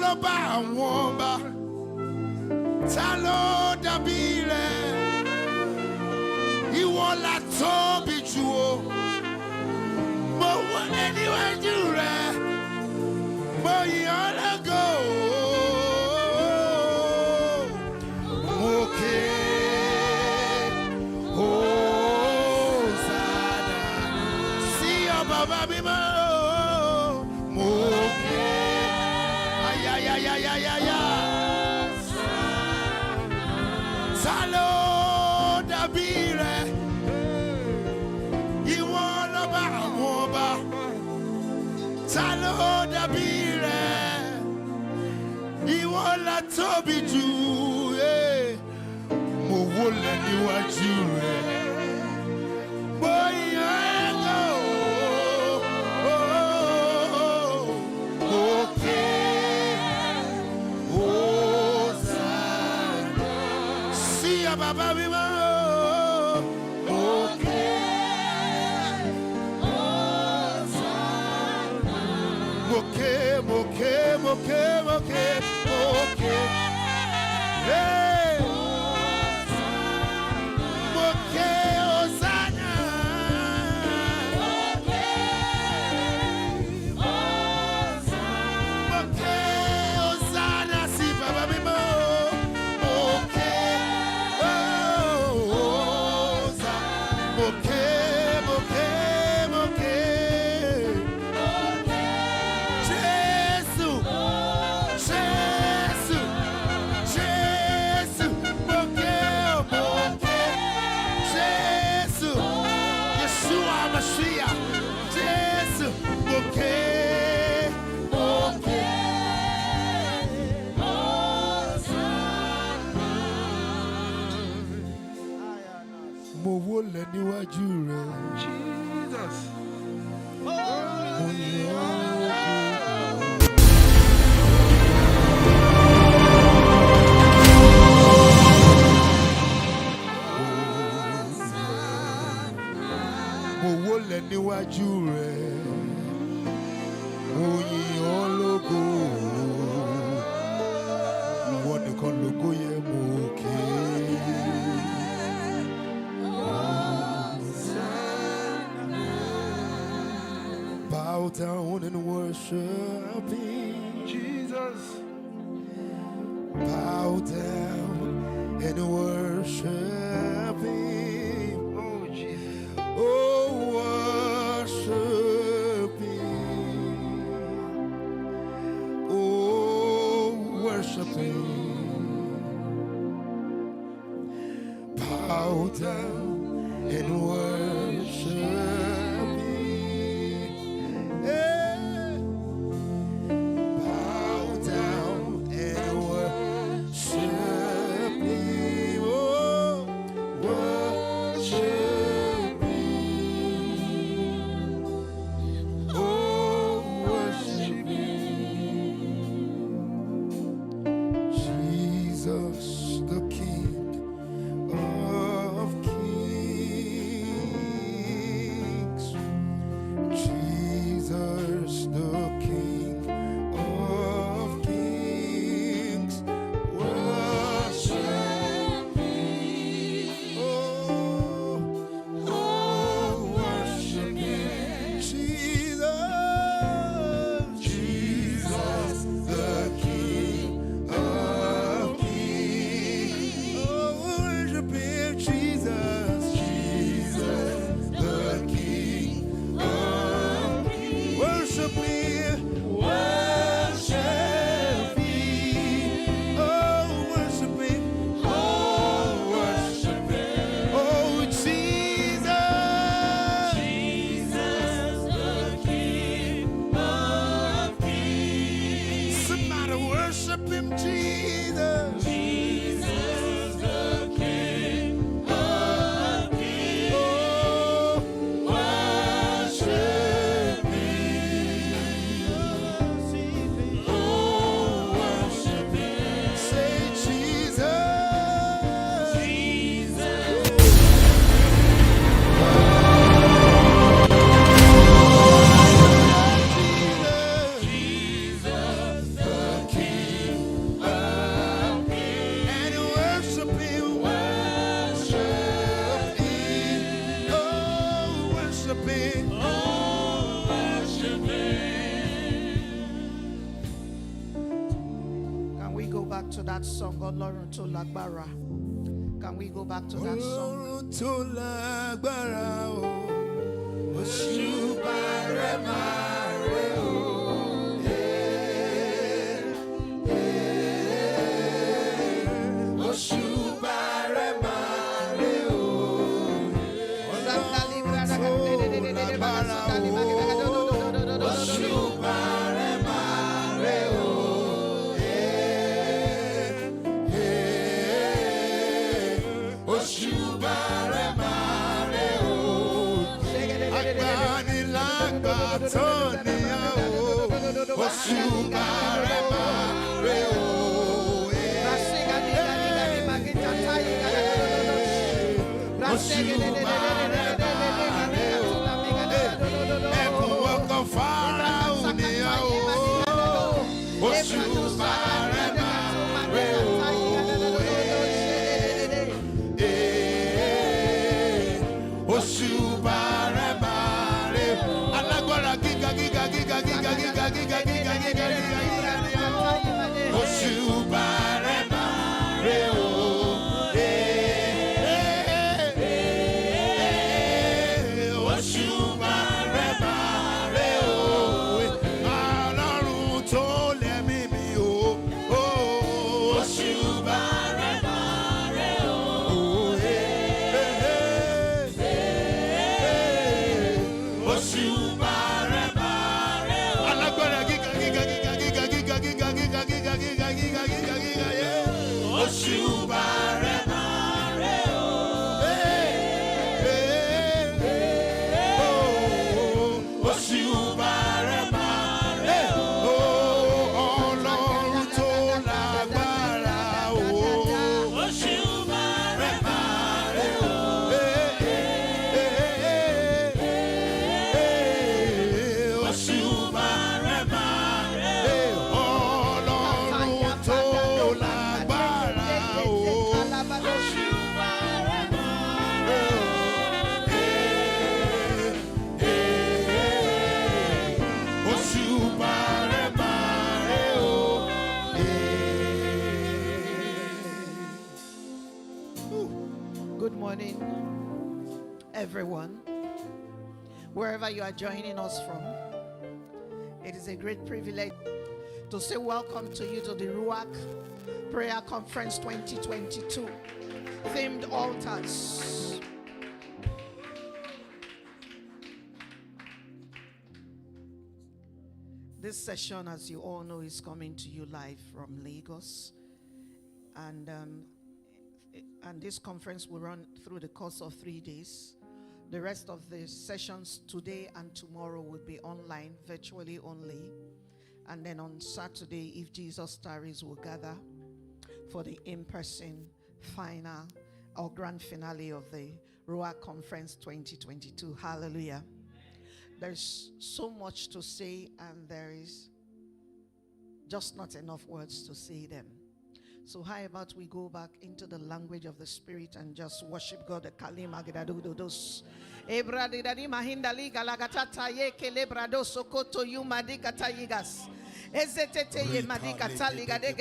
loba womba talo dabile iwola tobi juo mo wole ni wajure mo yala go okay oh sada see your baba bima Salo dabire, you want about woba. Salo dabire, you want la tobi ju, mo wole ni waju boy Baba Bima, okay. Hey, okay, Osana. Okay, Osana, see Baba Bima. Jesus. Mo wole níwájú rẹ̀, mo yìn ọ́ lógo, ìwọ nìkan lógo yẹ mo ké. Bow down and worship Him, Jesus. Bow down and worship Him. Oh, Jesus. Oh, worship Him. Oh, worship Him. Bow down and worship. King. back to that song, Ọlọ́run tó lágbára? Can we go back to that song? Ọlọ́run tó lágbára o, òṣùbà rẹ̀ máa rẹ̀ o. Òṣùbà rẹ̀ máa rẹ̀ o. Ọlọ́run tó lágbára o, òṣùbà rẹ̀ máa rẹ̀ o. Òṣùbà rẹ̀ máa rẹ̀ o. Agbanilágbàtọ́ ni a o. Òṣùbà rẹ̀ máa rẹ̀ o. Òṣùbà rẹ̀ máa rẹ̀ o. Ẹkùn ọkọ̀ Fáráò ni a o. Òṣùbà rẹ̀ máa rẹ̀ o. Òṣùbà rẹ̀ máa rẹ̀ o. Alágbára gíga gíga gíga gíga gíga gíga gíga gíga gíga gíga. Òṣùbà rẹ̀ máa rẹ̀ o. Òṣùbà rẹ̀ máa rẹ̀ o. Ọlọ́run tó lẹ́mí mi o. Òṣùbà rẹ̀ máa rẹ̀ o. Òṣùbà rẹ̀ máa rẹ̀ o. Alágbára gíga gíga gíga gíga gíga gíga gíga gíga gíga gíga gíga gíga yẹ. Òṣùbà rẹ̀ máa rẹ̀ o. Òṣùbà rẹ̀ máa rẹ̀ o. Ọlọ́run tó lágbára o. Òṣùbà rẹ̀ máa rẹ̀ o. Òṣùbà rẹ̀ máa rẹ̀ o. Ọlọ́run tó lágbára o. Òṣùbà rẹ̀ máa rẹ̀ o. Òṣùbà rẹ̀ máa rẹ̀ o. Good morning, everyone. Wherever you are joining us from, it is a great privilege to say welcome to you to the Ruach Prayer Conference 2022, themed altars. This session, as you all know, is coming to you live from Lagos, and this conference will run through the course of 3 days. The rest of the sessions today and tomorrow will be online, virtually only. And then on Saturday, if Jesus tarries, we'll gather for the in-person final or grand finale of the Ruach Conference 2022. Hallelujah. There's so much to say, and there is just not enough words to say them. So how about we go back into the language of the Spirit and just worship God. The Kalima Gidadudos. Ebradidadi Mahindali Galagatata Ye Kelebrado Sokoto Yumadikata Yigas. Ezetete ye madikata liga de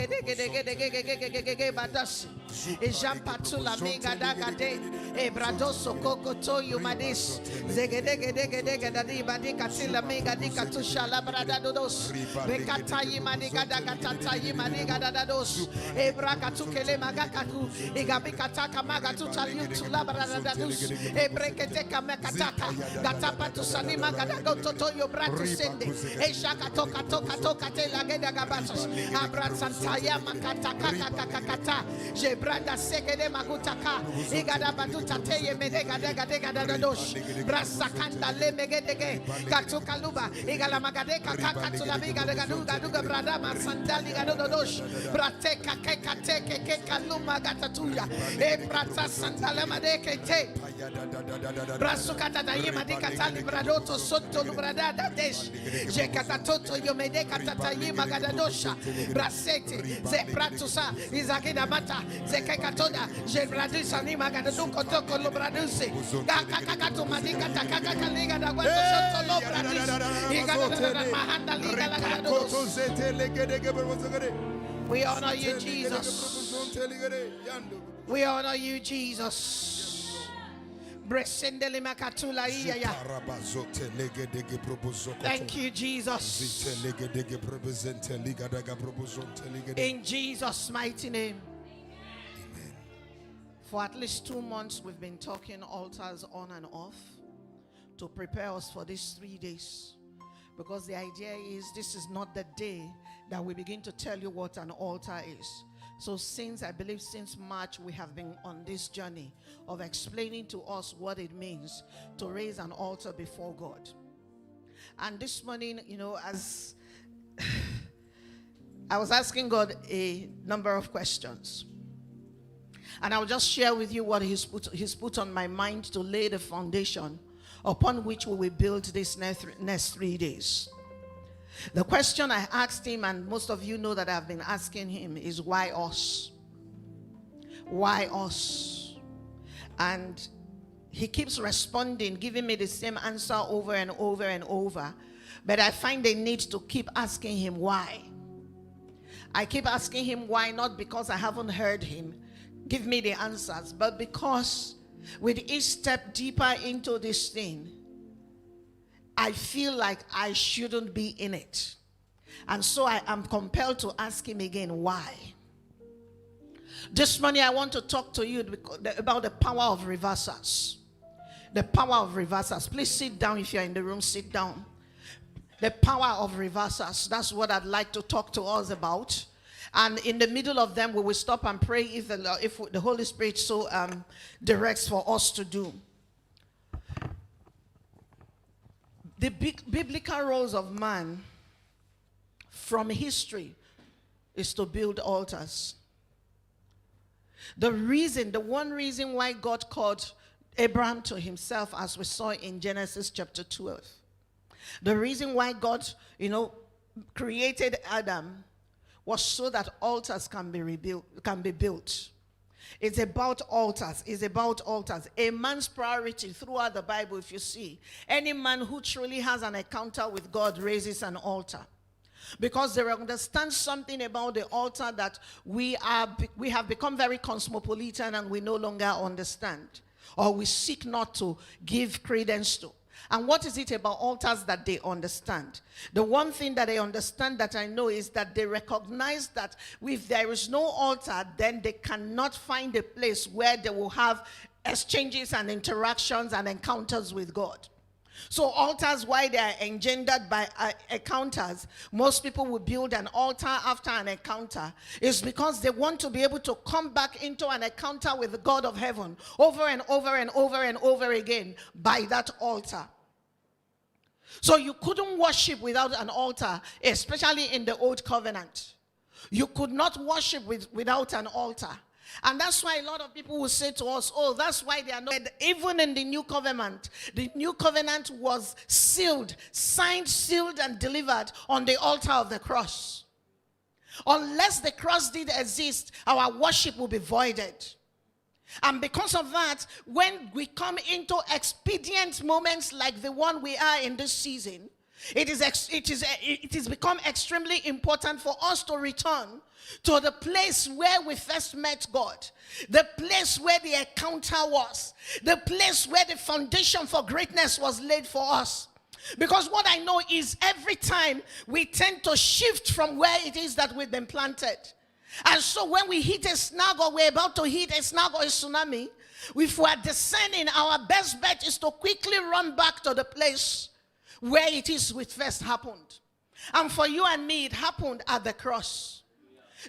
badashi. Ejam patula mega dagade. Ebrado sokoto yumadis. Zegedegedegedege dadi badikatila mega dikatusha labrada dodos. Bekata yimadiga dagatata yimadiga dadados. Ebrakatuke magakaku. Igabikataka magatuta liutu labrada dadus. Ebreketeka mekataka. Gatapatu sanima gadagototo yobratu sende. Eshakatoka toka la geda gabatos abratsantaya makata kaka jebranda segede magutaka igada batuta teye medega dega dadosh brasakanda le megedege katukaluba igala magade kaka tulamiga duga brada masandali gadodosh brateka keke kaluma gatatuya e brata sandala madeke te brasukata dayima dikatali bradoto sotto lubrada dadesh jekatatoto yomedeka Yima Gadadosha, Brasete, Zepratusa, Izakida Mata, Zekatoda, Jebradisa Nima Gadaduko Toko Lobraduse, Kakakato Madika Takaka Liga da Guato Soto Lobradis, Igada Mahanda Liga Lagados. We honor you, Jesus. We honor you, Jesus. Thank you, Jesus. In Jesus' mighty name. Amen. For at least 2 months, we've been talking altars on and off to prepare us for these 3 days. Because the idea is this is not the day that we begin to tell you what an altar is. So I believe since March, we have been on this journey of explaining to us what it means to raise an altar before God. And this morning, as I was asking God a number of questions. And I'll just share with you what He's put on my mind to lay the foundation upon which we will build this next 3 days. The question I asked Him, and most of you know that I've been asking Him, is why us? Why us? And He keeps responding, giving me the same answer over and over and over. But I find the need to keep asking Him why. I keep asking Him why, not because I haven't heard Him give me the answers, but because with each step deeper into this thing, I feel like I shouldn't be in it. And so I am compelled to ask Him again, why? This morning I want to talk to you about the power of reversals. The power of reversals. Please sit down. If you're in the room, sit down. The power of reversals. That's what I'd like to talk to us about. And in the middle of them, we will stop and pray if the Holy Spirit so directs for us to do. The biblical roles of man from history is to build altars. The one reason why God called Abraham to Himself, as we saw in Genesis chapter 12. The reason why God, created Adam was so that altars can be built. It's about altars. It's about altars. A man's priority throughout the Bible, if you see, any man who truly has an encounter with God raises an altar. Because they understand something about the altar that we have become very cosmopolitan and we no longer understand. Or we seek not to give credence to. And what is it about altars that they understand? The one thing that they understand that I know is that they recognize that if there is no altar, then they cannot find a place where they will have exchanges and interactions and encounters with God. So altars, why they are engendered by encounters, most people will build an altar after an encounter, is because they want to be able to come back into an encounter with the God of heaven over and over and over and over again by that altar. So you couldn't worship without an altar, especially in the old covenant. You could not worship without an altar. And that's why a lot of people will say to us, oh, that's why they are not. Even in the new covenant was signed, sealed, and delivered on the altar of the cross. Unless the cross did exist, our worship will be voided. And because of that, when we come into expedient moments like the one we are in this season, it is become extremely important for us to return to the place where we first met God, the place where the encounter was, the place where the foundation for greatness was laid for us. Because what I know is every time we tend to shift from where it is that we've been planted. And so when we hit a snag, or we're about to hit a snag or a tsunami, if we are descending, our best bet is to quickly run back to the place where it is which first happened. And for you and me, it happened at the cross.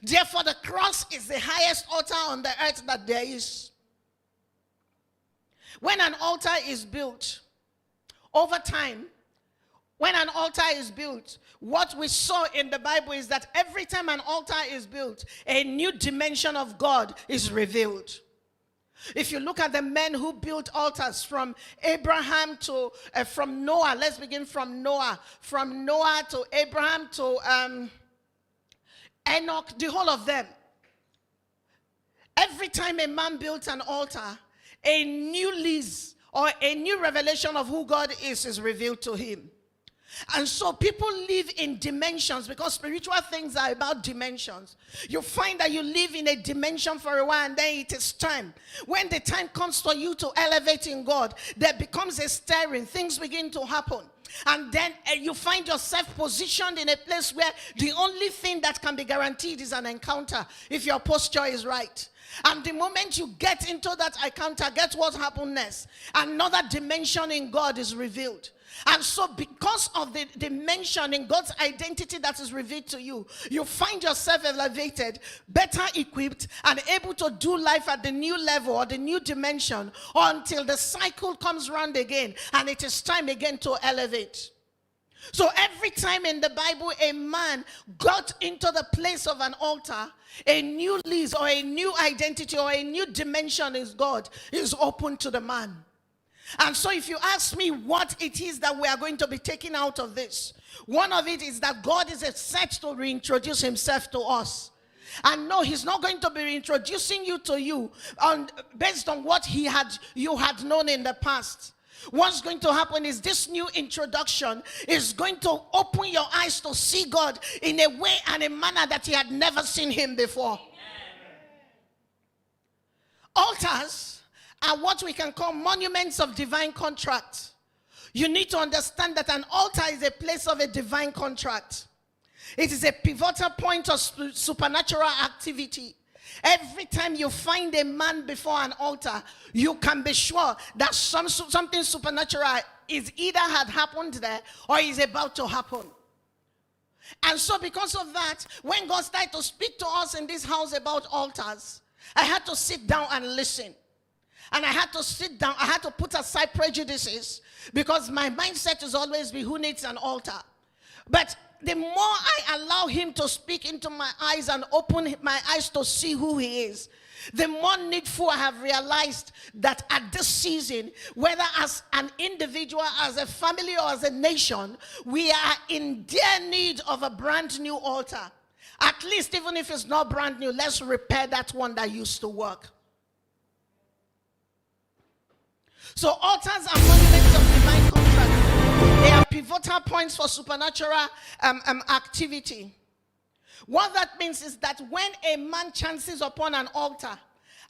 Therefore, the cross is the highest altar on the earth that there is. When an altar is built, over time, when an altar is built, what we saw in the Bible is that every time an altar is built, a new dimension of God is revealed. If you look at the men who built altars from Abraham to, from Noah, let's begin from Noah. From Noah to Abraham to Enoch, the whole of them. Every time a man built an altar, a new lease or a new revelation of who God is revealed to him. And so people live in dimensions because spiritual things are about dimensions. You find that you live in a dimension for a while and then it is time. When the time comes for you to elevate in God, there becomes a stirring. Things begin to happen. And then you find yourself positioned in a place where the only thing that can be guaranteed is an encounter if your posture is right. And the moment you get into that encounter, guess what happens next? Another dimension in God is revealed. And so because of the dimension in God's identity that is revealed to you, you find yourself elevated, better equipped, and able to do life at the new level or the new dimension until the cycle comes round again and it is time again to elevate. So every time in the Bible a man got into the place of an altar, a new lease or a new identity or a new dimension is God is open to the man. And so if you ask me what it is that we are going to be taking out of this, one of it is that God is set to reintroduce himself to us. And no, he's not going to be reintroducing you to you based on what you had known in the past. What's going to happen is this new introduction is going to open your eyes to see God in a way and a manner that you had never seen him before. Altars are what we can call monuments of divine contract. You need to understand that an altar is a place of a divine contract. It is a pivotal point of supernatural activity. Every time you find a man before an altar, you can be sure that something supernatural is either had happened there or is about to happen. And so because of that, when God started to speak to us in this house about altars, I had to sit down and listen. And I had to sit down, I had to put aside prejudices because my mindset is always be who needs an altar. But the more I allow him to speak into my eyes and open my eyes to see who he is, the more needful I have realized that at this season, whether as an individual, as a family, or as a nation, we are in dear need of a brand new altar. At least even if it's not brand new, let's repair that one that used to work. So altars are monuments of divine contract. They are pivotal points for supernatural activity. What that means is that when a man chances upon an altar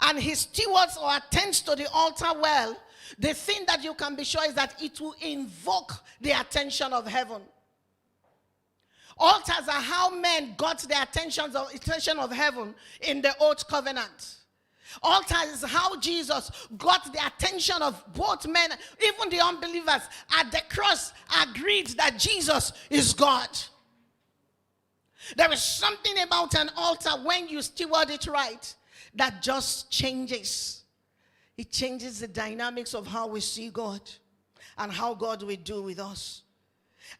and he stewards or attends to the altar well, the thing that you can be sure is that it will invoke the attention of heaven. Altars are how men got the attention of heaven in the Old Covenant. Altar is how Jesus got the attention of both men, even the unbelievers at the cross agreed that Jesus is God. There is something about an altar when you steward it right that just changes. It changes the dynamics of how we see God and how God will do with us.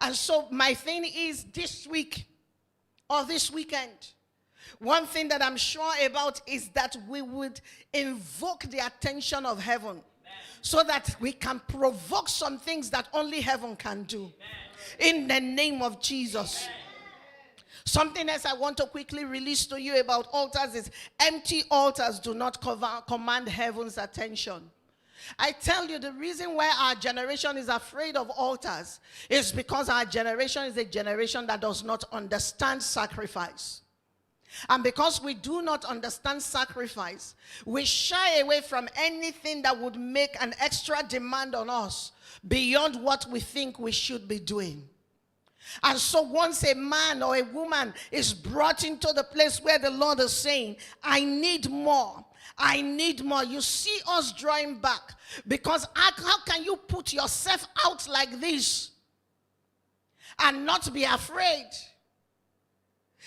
And so my thing is this week or this weekend, one thing that I'm sure about is that we would invoke the attention of heaven so that we can provoke some things that only heaven can do. In the name of Jesus. Something else I want to quickly release to you about altars is empty altars do not command heaven's attention. I tell you, the reason why our generation is afraid of altars is because our generation is a generation that does not understand sacrifice. And because we do not understand sacrifice, we shy away from anything that would make an extra demand on us beyond what we think we should be doing. And so once a man or a woman is brought into the place where the Lord is saying, I need more, I need more, you see us drawing back. Because how can you put yourself out like this and not be afraid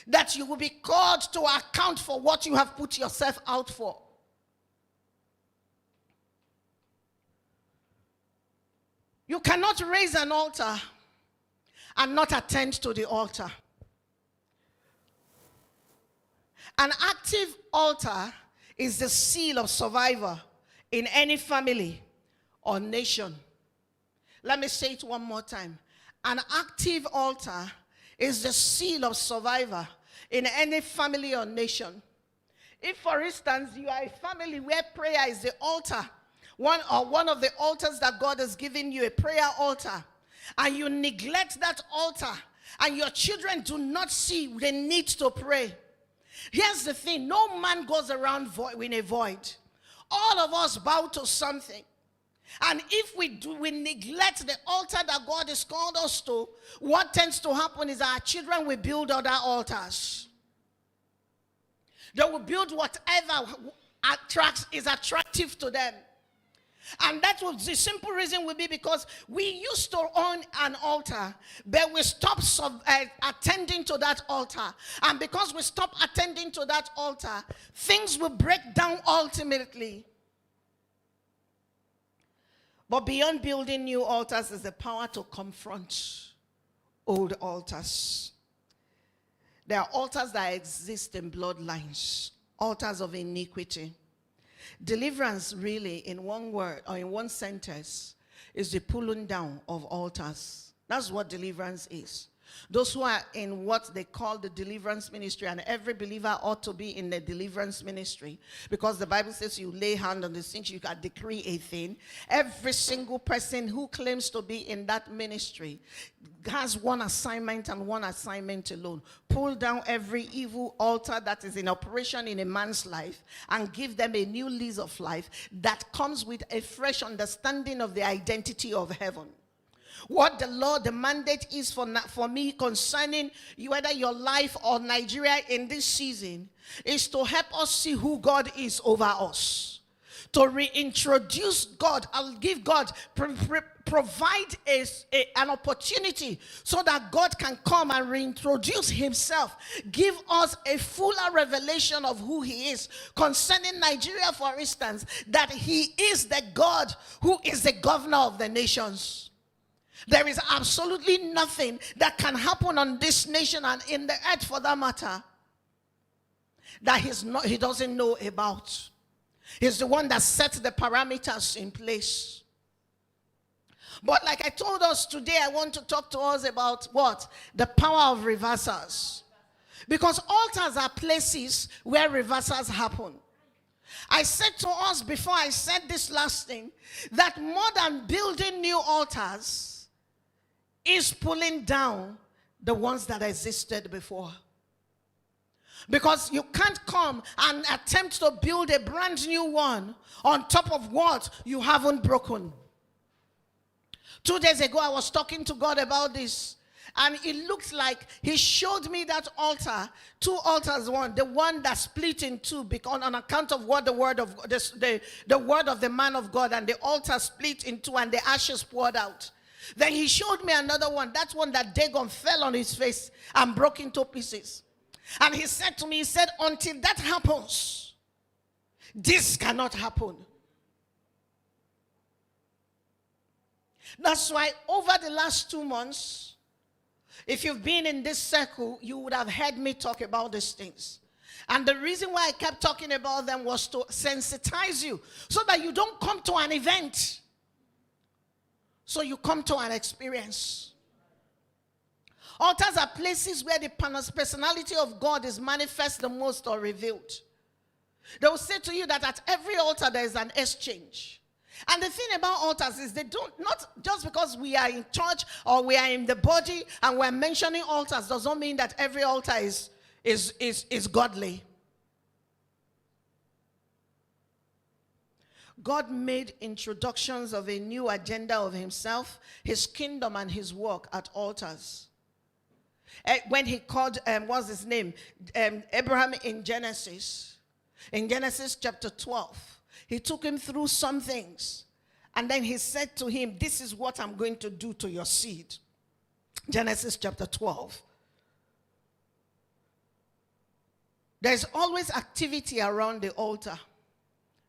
that you will be called to account for what you have put yourself out for? You cannot raise an altar and not attend to the altar. An active altar is the seal of survivor in any family or nation. Let me say it one more time. An active altar is the seal of survivor in any family or nation. If, for instance, you are a family where prayer is the altar, one of the altars that God has given you, a prayer altar, and you neglect that altar, and your children do not see the need to pray. Here's the thing, no man goes around in a void. All of us bow to something. And if we neglect the altar that God has called us to, what tends to happen is our children will build other altars. They will build whatever is attractive to them. And that was the simple reason will be because we used to own an altar, but we stopped attending to that altar. And because we stopped attending to that altar, things will break down ultimately. But beyond building new altars is the power to confront old altars. There are altars that exist in bloodlines, altars of iniquity. Deliverance really, in one word or in one sentence, is the pulling down of altars. That's what deliverance is. Those who are in what they call the deliverance ministry, and every believer ought to be in the deliverance ministry, because the Bible says you lay hand on the sick, you can decree a thing. Every single person who claims to be in that ministry has one assignment and one assignment alone: pull down every evil altar that is in operation in a man's life and give them a new lease of life that comes with a fresh understanding of the identity of heaven. What the Lord, the mandate is for me concerning whether your life or Nigeria in this season, is to help us see who God is over us. To reintroduce God, I'll give God, provide an opportunity so that God can come and reintroduce himself. Give us a fuller revelation of who he is. Concerning Nigeria, for instance, that he is the God who is the governor of the nations. There is absolutely nothing that can happen on this nation and in the earth for that matter that he doesn't know about. He's the one that sets the parameters in place. But like I told us today, I want to talk to us about what? The power of reversals. Because altars are places where reversals happen. I said to us before I said this last thing, that more than building new altars is pulling down the ones that existed before. Because you can't come and attempt to build a brand new one on top of what you haven't broken. 2 days ago, I was talking to God about this, and it looked like he showed me that altar, 2 altars, the one that split in 2 because on account of what the word of the word of the man of God, and the altar split in 2 and the ashes poured out. Then he showed me another one. That's one that Dagon fell on his face and broke into pieces. And he said to me, he said, until that happens, this cannot happen. That's why over the last 2 months, if you've been in this circle, you would have heard me talk about these things. And the reason why I kept talking about them was to sensitize you so that you don't come to an event. So you come to an experience. Altars are places where the personality of God is manifest the most or revealed. They will say to you that at every altar there is an exchange. And the thing about altars is they don't, not just because we are in church or we are in the body and we're mentioning altars does not mean that every altar is godly. God made introductions of a new agenda of himself, his kingdom, and his work at altars. When he called, what's his name? Abraham in Genesis chapter 12, he took him through some things. And then he said to him, this is what I'm going to do to your seed. Genesis chapter 12. There's always activity around the altar.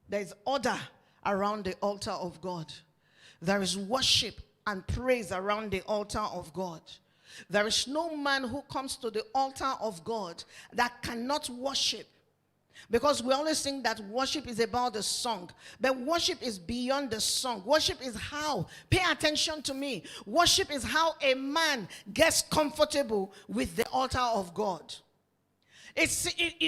There's order around the altar of God. There is worship and praise around the altar of God. There is no man who comes to the altar of God that cannot worship. Because we always think that worship is about the song. But worship is beyond the song. Worship is how, pay attention to me, worship is how a man gets comfortable with the altar of God. You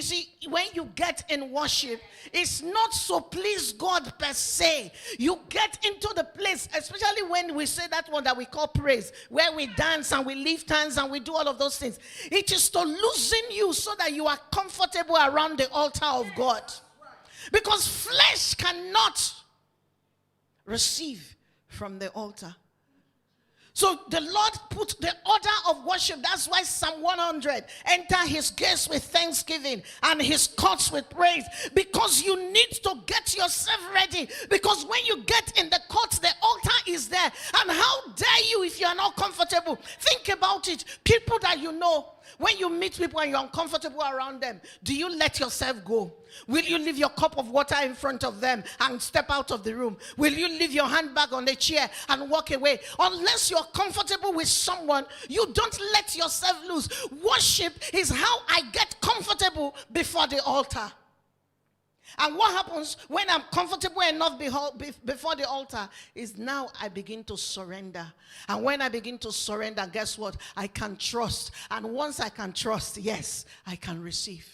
see, when you get in worship, it's not so please God per se. You get into the place, especially when we say that one that we call praise, where we dance and we lift hands and we do all of those things. It is to loosen you so that you are comfortable around the altar of God. Because flesh cannot receive from the altar. So the Lord put the order of worship. That's why Psalm 100, enter his gates with thanksgiving and his courts with praise. Because you need to get yourself ready. Because when you get in the courts, the altar is there. And how dare you if you are not comfortable? Think about it. People that you know, when you meet people and you're uncomfortable around them, do you let yourself go? Will you leave your cup of water in front of them and step out of the room? Will you leave your handbag on the chair and walk away? Unless you're comfortable with someone, you don't let yourself loose. Worship is how I get comfortable before the altar. And what happens when I'm comfortable enough before the altar is now I begin to surrender. And when I begin to surrender, guess what? I can trust. And once I can trust, yes, I can receive.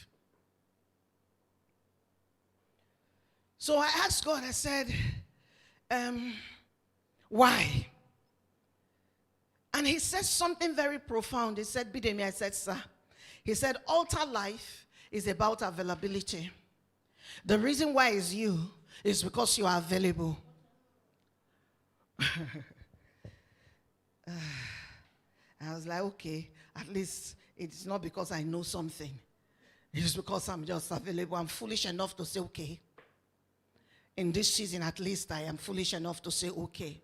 So I asked God, I said, why? And he said something very profound. He said, Bidemi, I said, sir. He said, altar life is about availability. The reason why it's you is because you are available. I was like, okay, at least it's not because I know something. It's because I'm just available. I'm foolish enough to say, okay. In this season, at least I am foolish enough to say, okay.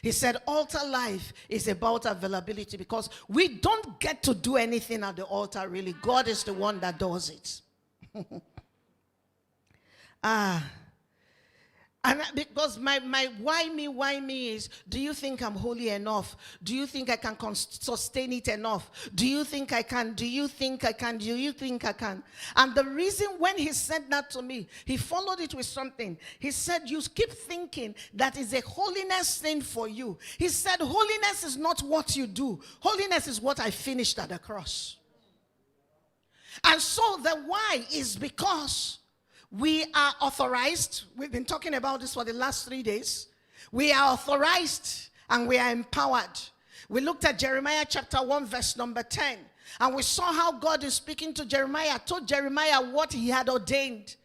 He said, altar life is about availability because we don't get to do anything at the altar, really. God is the one that does it. And because my why me is, do you think I'm holy enough? Do you think I can sustain it enough? Do you think I can? Do you think I can? Do you think I can? And the reason when he said that to me, he followed it with something. He said, you keep thinking that is a holiness thing for you. He said, holiness is not what you do. Holiness is what I finished at the cross. And so the why is because we are authorized. We've been talking about this for the last 3 days. We are authorized and we are empowered. We looked at Jeremiah chapter 1 verse number 10. And we saw how God is speaking to Jeremiah, told Jeremiah what he had ordained.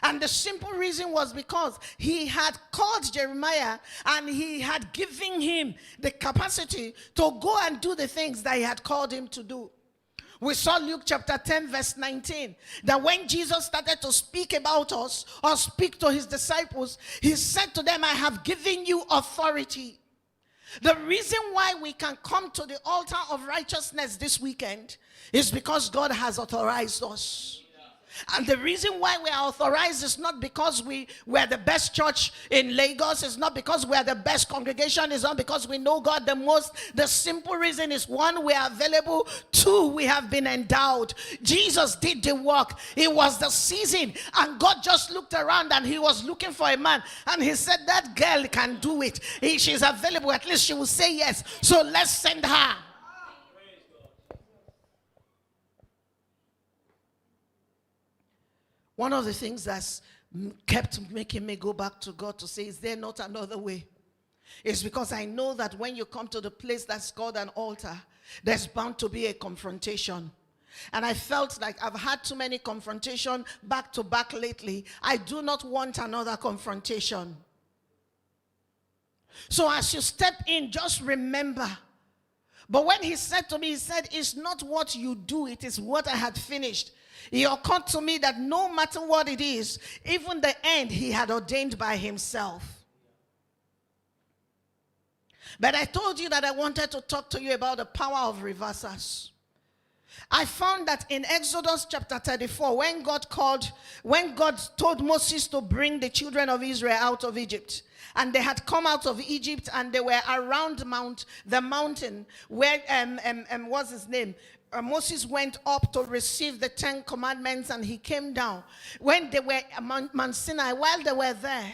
And the simple reason was because he had called Jeremiah and he had given him the capacity to go and do the things that he had called him to do. We saw Luke chapter 10 verse 19, that when Jesus started to speak about us or speak to his disciples, he said to them, I have given you authority. The reason why we can come to the altar of righteousness this weekend is because God has authorized us. And the reason why we are authorized is not because we are the best church in Lagos. It's not because we are the best congregation. It's not because we know God the most. The simple reason is, one, we are available. Two, we have been endowed. Jesus did the work. It was the season. And God just looked around and he was looking for a man. And he said, that girl can do it. She's available. At least she will say yes. So let's send her. One of the things that's kept making me go back to God to say, is there not another way? It's because I know that when you come to the place that's called an altar, there's bound to be a confrontation. And I felt like I've had too many confrontations back to back lately. I do not want another confrontation. So as you step in, just remember. But when he said to me, he said, it's not what you do, it is what I had finished. It occurred to me that no matter what it is, even the end he had ordained by himself. But I told you that I wanted to talk to you about the power of reversals. I found that in Exodus chapter 34, when God told Moses to bring the children of Israel out of Egypt, and they had come out of Egypt and they were around the mountain where what's his name? Moses went up to receive the 10 commandments and he came down. When they were at Mount Sinai, while they were there,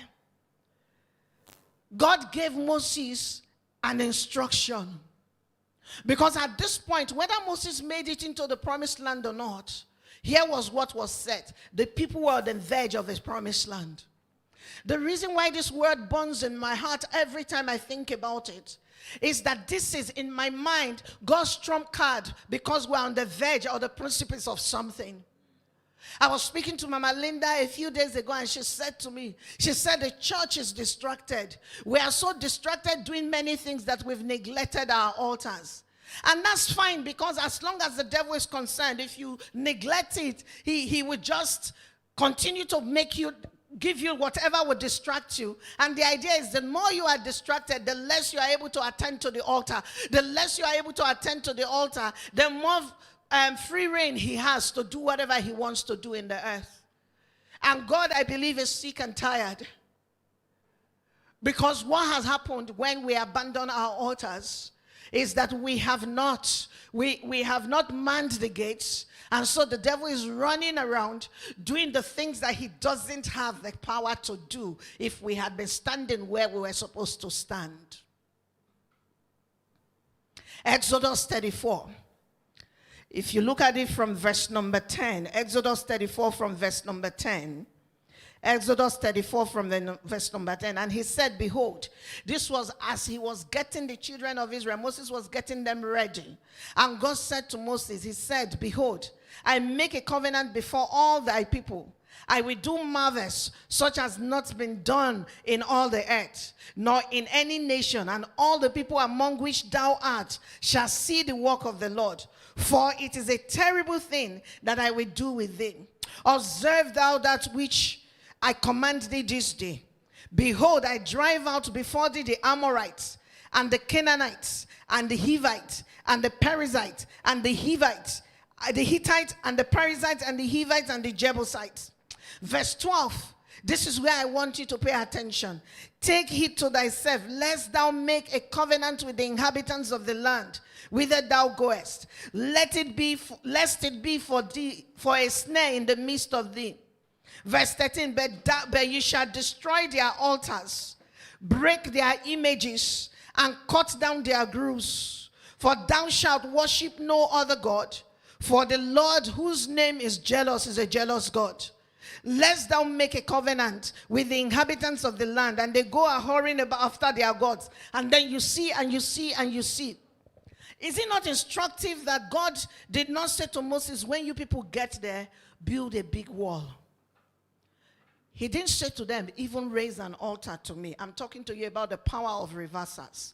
God gave Moses an instruction. Because at this point, whether Moses made it into the promised land or not, Here was what was said. The people were on the verge of a promised land. The reason why this word burns in my heart every time I think about it is that this is, in my mind, God's trump card, because we're on the verge or the precipice of something. I was speaking to Mama Linda a few days ago, and she said to me, she said, the church is distracted. We are so distracted doing many things that we've neglected our altars. And that's fine, because as long as the devil is concerned, if you neglect it, he will just continue to give you whatever would distract you. And the idea is, the more you are distracted, the less you are able to attend to the altar. The less you are able to attend to the altar, the more free reign he has to do whatever he wants to do in the earth. And God, I believe, is sick and tired. Because what has happened when we abandon our altars is that we have not manned the gates. And so the devil is running around doing the things that he doesn't have the power to do if we had been standing where we were supposed to stand. Exodus 34. If you look at it from verse number 10, Exodus 34 from verse number 10. Exodus 34 from the verse number 10. And he said, behold, this was as he was getting the children of Israel. Moses was getting them ready. And God said to Moses, he said, behold, I make a covenant before all thy people. I will do marvels such as not been done in all the earth, nor in any nation, and all the people among which thou art shall see the work of the Lord. For it is a terrible thing that I will do with thee. Observe thou that which I command thee this day. Behold, I drive out before thee the Amorites, and the Canaanites, and the Hivites, and the Perizzites, and the Hivites, the Hittites, and the Perizzites, and the Hivites, and the Jebusites. Verse 12. This is where I want you to pay attention. Take heed to thyself, lest thou make a covenant with the inhabitants of the land, whither thou goest. Lest it be for thee for a snare in the midst of thee. Verse 13, but you shall destroy their altars, break their images, and cut down their groves. For thou shalt worship no other God. For the Lord, whose name is jealous, is a jealous God. Lest thou make a covenant with the inhabitants of the land, and they go a-whoring after their gods. And then you see, and you see, and you see. Is it not instructive that God did not say to Moses, when you people get there, build a big wall? He didn't say to them, even raise an altar to me. I'm talking to you about the power of reversals.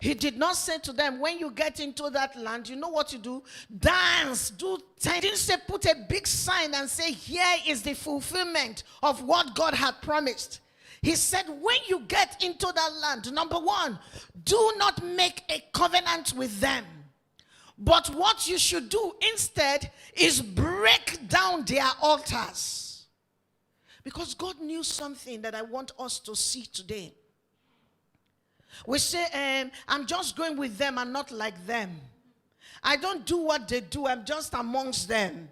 He did not say to them, when you get into that land, you know what you do? Dance, he didn't say put a big sign and say, here is the fulfillment of what God had promised. He said, when you get into that land, number one, do not make a covenant with them. But what you should do instead is break down their altars. Because God knew something that I want us to see today. We say, I'm just going with them and not like them. I don't do what they do. I'm just amongst them.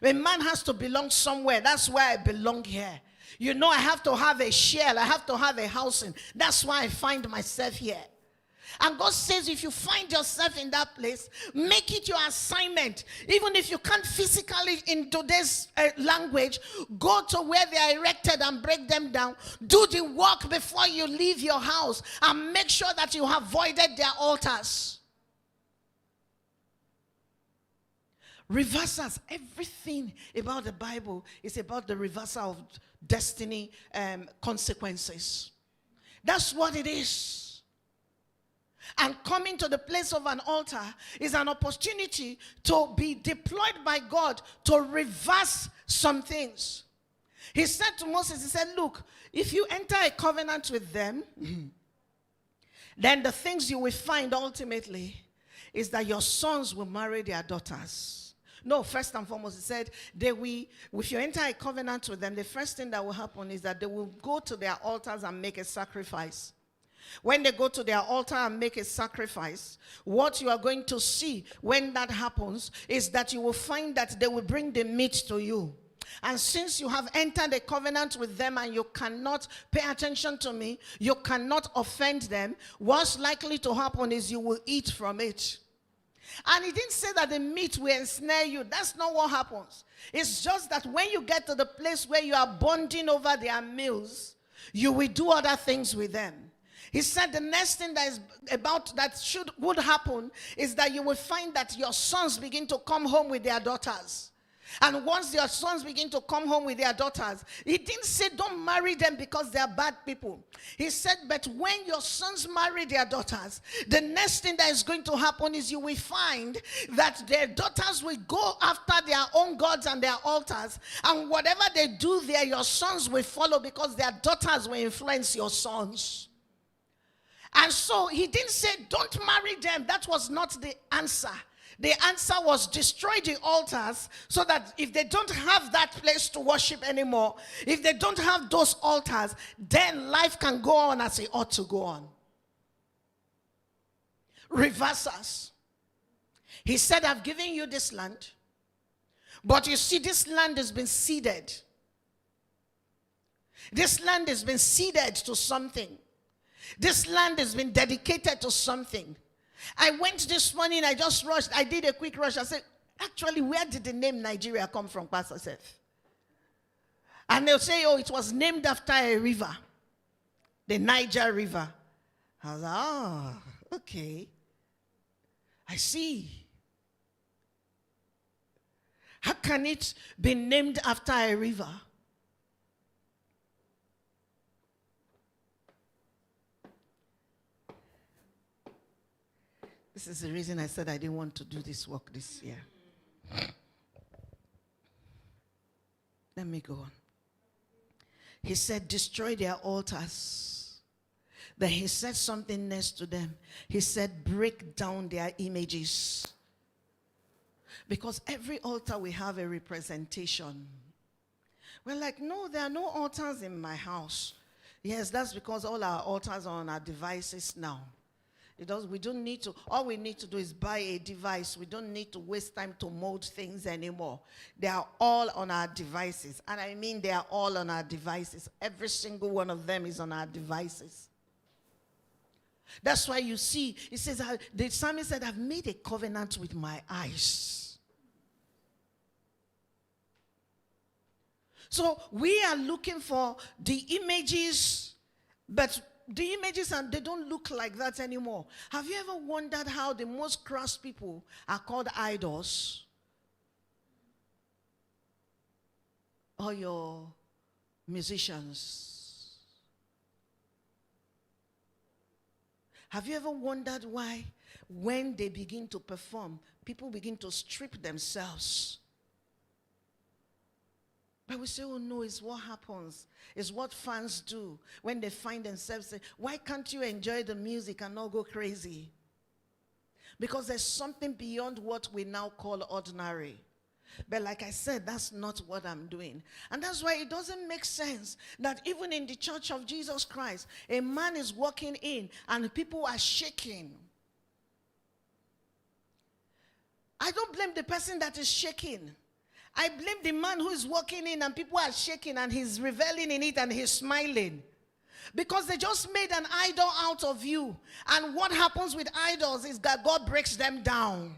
A man has to belong somewhere. That's why I belong here. You know, I have to have a shell. I have to have a housing. That's why I find myself here. And God says, if you find yourself in that place, make it your assignment. Even if you can't physically, in today's language, go to where they are erected and break them down. Do the work before you leave your house, and make sure that you have voided their altars. Reversals. Everything about the Bible is about the reversal of destiny consequences. That's what it is. And coming to the place of an altar is an opportunity to be deployed by God to reverse some things. He said to Moses, he said, look, if you enter a covenant with them, then the things you will find ultimately is that your sons will marry their daughters. No, first and foremost, he said, if you enter a covenant with them, the first thing that will happen is that they will go to their altars and make a sacrifice. When they go to their altar and make a sacrifice, what you are going to see when that happens is that you will find that they will bring the meat to you. And since you have entered a covenant with them and you cannot pay attention to me, you cannot offend them, what's likely to happen is you will eat from it. And he didn't say that the meat will ensnare you. That's not what happens. It's just that when you get to the place where you are bonding over their meals, you will do other things with them. He said the next thing would happen is that you will find that your sons begin to come home with their daughters. And once your sons begin to come home with their daughters, he didn't say don't marry them because they are bad people. He said, but when your sons marry their daughters, the next thing that is going to happen is you will find that their daughters will go after their own gods and their altars. And whatever they do there, your sons will follow because their daughters will influence your sons. And so he didn't say don't marry them. That was not the answer. The answer was destroy the altars so that if they don't have that place to worship anymore, if they don't have those altars, then life can go on as it ought to go on. Reverse us. He said, I've given you this land, but you see this land has been ceded. This land has been ceded to something. This land has been dedicated to something. I went this morning, I just rushed. I did a quick rush. I said, actually, where did the name Nigeria come from, Pastor Seth? And they'll say, oh, it was named after a river, the Niger River. I was like, okay. I see. How can it be named after a river? This is the reason I said I didn't want to do this work this year. Let me go on. He said, destroy their altars. Then he said something next to them. He said, break down their images. Because every altar will have a representation. We're like, no, there are no altars in my house. Yes, that's because all our altars are on our devices now. We don't need to, all we need to do is buy a device. We don't need to waste time to mold things anymore. They are all on our devices. And I mean they are all on our devices. Every single one of them is on our devices. That's why you see, it says, the psalmist said, I've made a covenant with my eyes. So we are looking for the images, but the images, and they don't look like that anymore. Have you ever wondered how the most crass people are called idols? Or your musicians? Have you ever wondered why when they begin to perform, people begin to strip themselves? But we say, oh no, it's what happens. It's what fans do when they find themselves saying, why can't you enjoy the music and not go crazy? Because there's something beyond what we now call ordinary. But like I said, that's not what I'm doing. And that's why it doesn't make sense that even in the church of Jesus Christ, a man is walking in and people are shaking. I don't blame the person that is shaking. I blame the man who is walking in and people are shaking and he's reveling in it and he's smiling. Because they just made an idol out of you. And what happens with idols is that God breaks them down.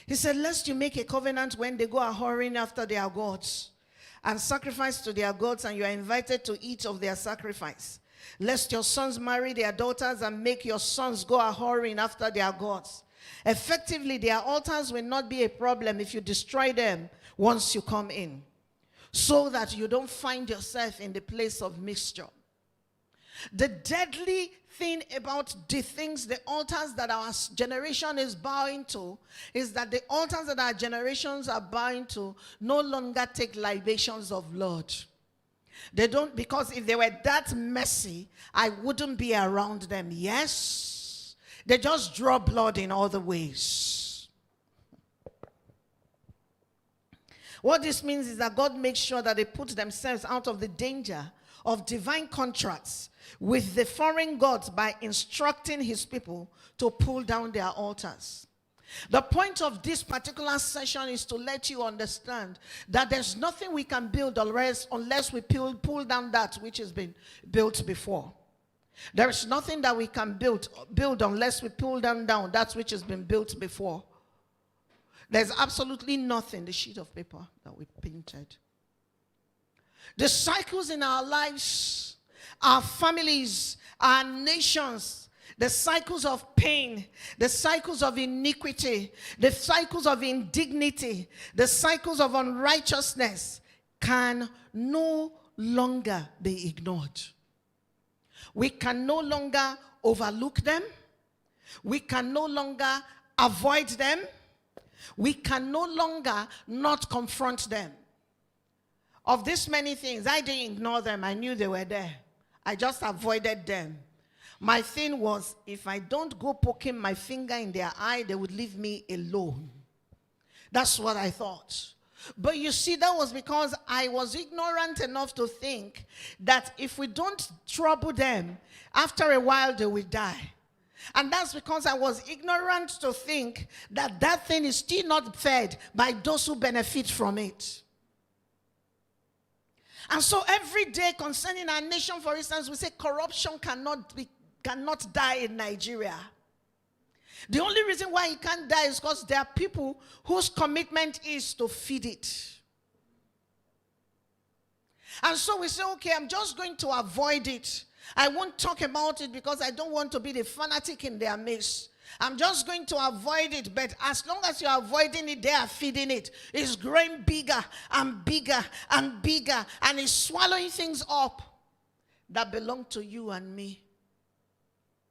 He said, lest you make a covenant when they go a-whoring after their gods and sacrifice to their gods, and you are invited to eat of their sacrifice. Lest your sons marry their daughters and make your sons go a-whoring after their gods. Effectively, their altars will not be a problem if you destroy them once you come in, so that you don't find yourself in the place of mixture. The deadly thing about the things, the altars that our generation is bowing to, is that the altars that our generations are bowing to no longer take libations of blood. They don't, because if they were that messy, I wouldn't be around them. Yes, they just draw blood in other ways. What this means is that God makes sure that they put themselves out of the danger of divine contracts with the foreign gods by instructing his people to pull down their altars. The point of this particular session is to let you understand that there's nothing we can build unless we pull down that which has been built before. There is nothing that we can build unless we pull down that which has been built before. There's absolutely nothing, the sheet of paper that we painted. The cycles in our lives, our families, our nations, the cycles of pain, the cycles of iniquity, the cycles of indignity, the cycles of unrighteousness can no longer be ignored. We can no longer overlook them. We can no longer avoid them. We can no longer not confront them. Of these many things, I didn't ignore them. I knew they were there. I just avoided them. My thing was, if I don't go poking my finger in their eye, they would leave me alone. That's what I thought. But you see, that was because I was ignorant enough to think that if we don't trouble them, after a while they will die. And that's because I was ignorant to think that that thing is still not fed by those who benefit from it. And so every day concerning our nation, for instance, we say corruption cannot die in Nigeria. The only reason why it can't die is because there are people whose commitment is to feed it. And so we say, okay, I'm just going to avoid it. I won't talk about it because I don't want to be the fanatic in their midst. I'm just going to avoid it, but as long as you're avoiding it, they are feeding it. It's growing bigger and bigger and bigger, and it's swallowing things up that belong to you and me.